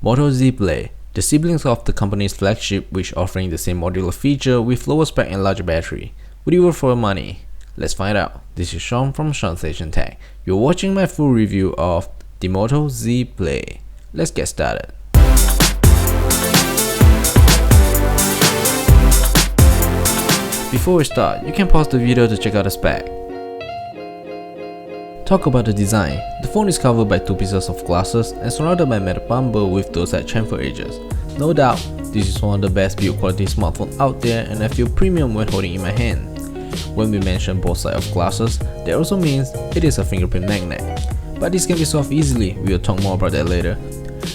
Moto Z Play, the siblings of the company's flagship, which offering the same modular feature with lower spec and larger battery. Would you work for your money? Let's find out. This is Sean from Seansationtech. You're watching my full review of the Moto Z Play. Let's get started. Before we start, you can pause the video to check out the spec. Talk about the design. The phone is covered by two pieces of glasses and surrounded by metal bumper with those at chamfer edges. No doubt, this is one of the best build quality smartphones out there and I feel premium when holding in my hand. When we mention both sides of glasses, that also means it is a fingerprint magnet. But this can be solved easily, we'll talk more about that later.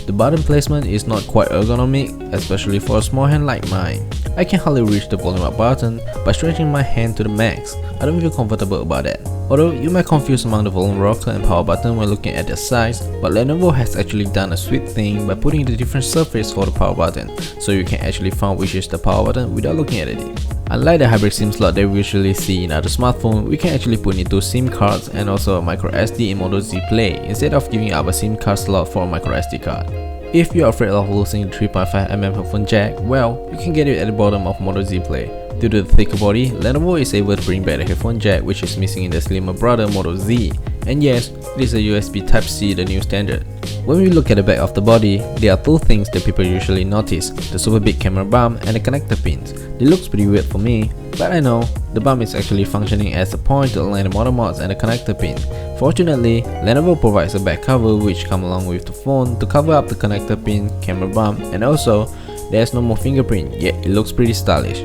The button placement is not quite ergonomic, especially for a small hand like mine. I can hardly reach the volume up button by stretching my hand to the max. I don't feel comfortable about that. Although you might confuse among the volume rocker and power button when looking at their size, but Lenovo has actually done a sweet thing by putting the different surface for the power button, so you can actually find which is the power button without looking at it. Unlike the hybrid SIM slot that we usually see in other smartphones, we can actually put in two SIM cards and also a micro SD in Moto Z Play instead of giving up a SIM card slot for a micro SD card. If you are afraid of losing the 3.5mm headphone jack, well, you can get it at the bottom of Moto Z Play. Due to the thicker body, Lenovo is able to bring back the headphone jack which is missing in the slimmer brother Moto Z. And yes, it is a USB Type-C, the new standard. When we look at the back of the body, there are two things that people usually notice, the super big camera bump and the connector pins. It looks pretty weird for me, but I know, the bump is actually functioning as a point to align the Motomods and the connector pin. Fortunately, Lenovo provides a back cover which comes along with the phone to cover up the connector pin, camera bump, and also, there's no more fingerprint, yet it looks pretty stylish.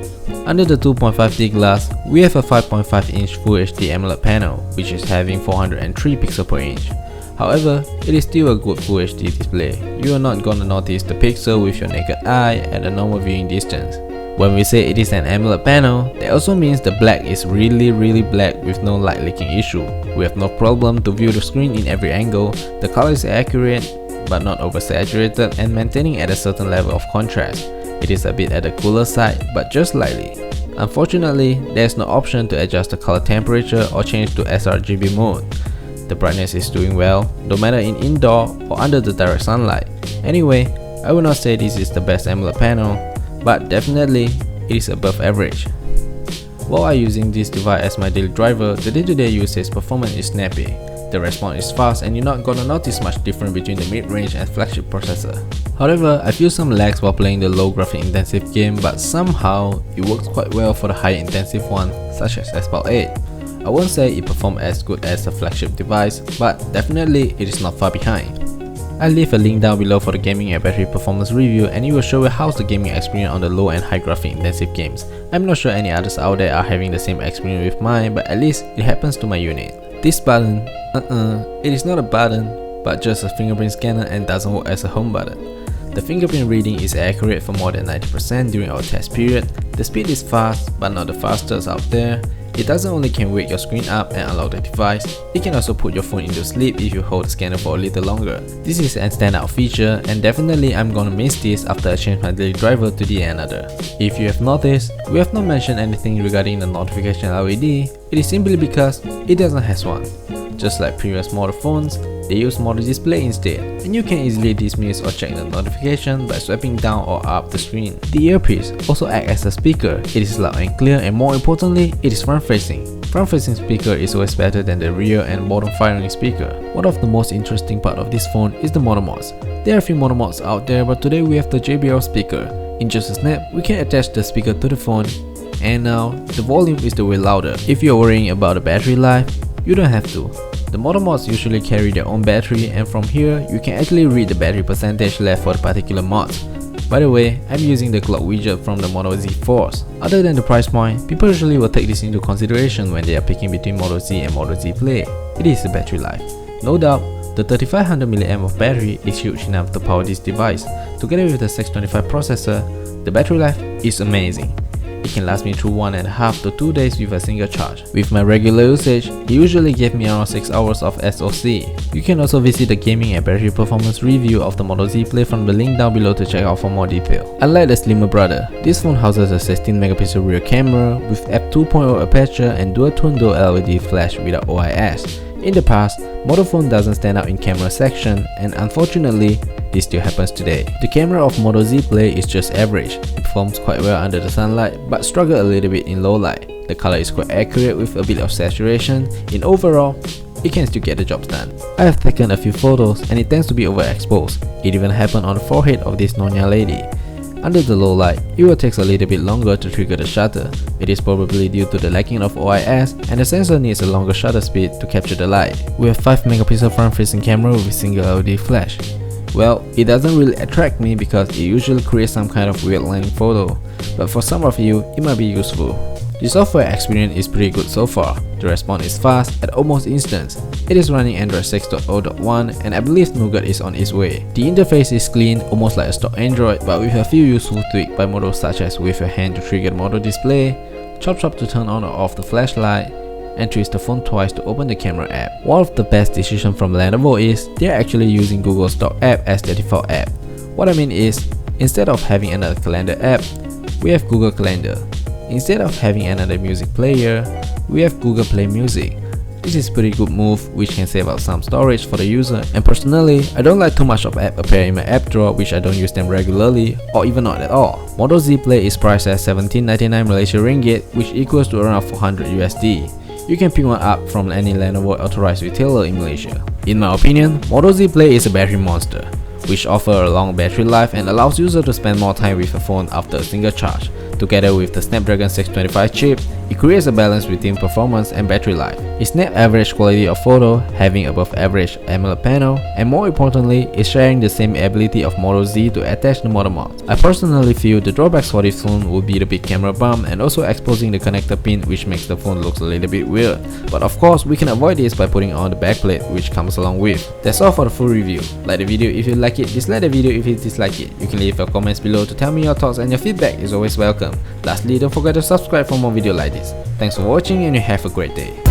Under the 2.5D glass, we have a 5.5-inch Full HD AMOLED panel, which is having 403 pixels per inch. However, it is still a good Full HD display. You are not gonna notice the pixel with your naked eye at a normal viewing distance. When we say it is an AMOLED panel, that also means the black is really black with no light leaking issue. We have no problem to view the screen in every angle, the color is accurate but not oversaturated and maintaining at a certain level of contrast. It is a bit at the cooler side but just slightly. Unfortunately, there is no option to adjust the color temperature or change to sRGB mode. The brightness is doing well, no matter in indoor or under the direct sunlight. Anyway, I will not say this is the best AMOLED panel, but definitely it is above average. While I'm using this device as my daily driver, the day-to-day usage performance is snappy. The response is fast and you're not gonna notice much difference between the mid-range and flagship processor. However, I feel some lags while playing the low graphic intensive game, but somehow it works quite well for the high intensive one, such as S-Power 8. I won't say it performs as good as a flagship device, but definitely it is not far behind. I'll leave a link down below for the gaming and battery performance review and it will show you how's the gaming experience on the low and high graphic intensive games. I'm not sure any others out there are having the same experience with mine, but at least it happens to my unit. This button, it is not a button, but just a fingerprint scanner and doesn't work as a home button. The fingerprint reading is accurate for more than 90% during our test period. The speed is fast, but not the fastest out there. It doesn't only can wake your screen up and unlock the device, it can also put your phone into sleep if you hold the scanner for a little longer. This is a standout feature and definitely I'm gonna miss this after I change my daily driver to the another. If you have noticed, we have not mentioned anything regarding the notification LED, it is simply because it doesn't have one. Just like previous model phones, they use Moto Display instead, and you can easily dismiss or check the notification by swiping down or up the screen. The earpiece also acts as a speaker. It is loud and clear, and more importantly, it is front-facing. Front-facing speaker is always better than the rear and bottom-firing speaker. One of the most interesting part of this phone is the Motomods. There are a few Motomods out there, but today we have the JBL speaker. In just a snap, we can attach the speaker to the phone, and now the volume is the way louder. If you're worrying about the battery life, you don't have to. The Motomods usually carry their own battery and from here, you can actually read the battery percentage left for the particular mods. By the way, I'm using the clock widget from the Moto Z Force. Other than the price point, people usually will take this into consideration when they are picking between Moto Z and Moto Z Play. It is the battery life. No doubt, the 3500 mAh of battery is huge enough to power this device. Together with the 625 processor, the battery life is amazing. It can last me through 1.5 to 2 days with a single charge. With my regular usage, it usually gives me around 6 hours of SoC. You can also visit the gaming and battery performance review of the Moto Z Play from the link down below to check out for more detail. Unlike the slimmer brother, this phone houses a 16MP rear camera with f2.0 aperture and dual-tone LED flash without OIS. In the past, Moto phone doesn't stand out in camera section, and unfortunately, this still happens today. The camera of Moto Z Play is just average. It performs quite well under the sunlight, but struggle a little bit in low light. The color is quite accurate with a bit of saturation. In overall, it can still get the job done. I have taken a few photos and it tends to be overexposed. It even happened on the forehead of this Nonya lady. Under the low light, it will take a little bit longer to trigger the shutter. It is probably due to the lacking of OIS, and the sensor needs a longer shutter speed to capture the light. We have 5MP front-facing camera with a single LED flash. Well, it doesn't really attract me because it usually creates some kind of weird lighting photo, but for some of you, it might be useful. The software experience is pretty good so far. The response is fast at almost instant. It is running Android 6.0.1 and I believe Nougat is on its way. The interface is clean, almost like a stock Android, but with a few useful tweaks by models such as wave your hand to trigger the Moto display, chop to turn on or off the flashlight, and twist the phone twice to open the camera app. One of the best decisions from Lenovo is they are actually using Google stock app as the default app. What I mean is, instead of having another calendar app, we have Google Calendar. Instead of having another music player, we have Google Play Music. This is a pretty good move which can save out some storage for the user, and personally, I don't like too much of app appear in my app drawer which I don't use them regularly or even not at all. Moto Z Play is priced at 1799 Malaysian Ringgit, which equals to around 400 USD. You can pick one up from any Lenovo authorized retailer in Malaysia. In my opinion, Moto Z Play is a battery monster, which offers a long battery life and allows users to spend more time with a phone after a single charge. Together with the Snapdragon 625 chip, it creates a balance between performance and battery life. Its net average quality of photo, having above average AMOLED panel, and more importantly, is sharing the same ability of Moto Z to attach the Motomods. I personally feel the drawbacks for this phone would be the big camera bump and also exposing the connector pin, which makes the phone look a little bit weird. But of course, we can avoid this by putting on the backplate which comes along with. That's all for the full review. Like the video if you like it, dislike the video if you dislike it. You can leave your comments below to tell me your thoughts, and your feedback is always welcome. Lastly, don't forget to subscribe for more videos like this. Thanks for watching and you have a great day.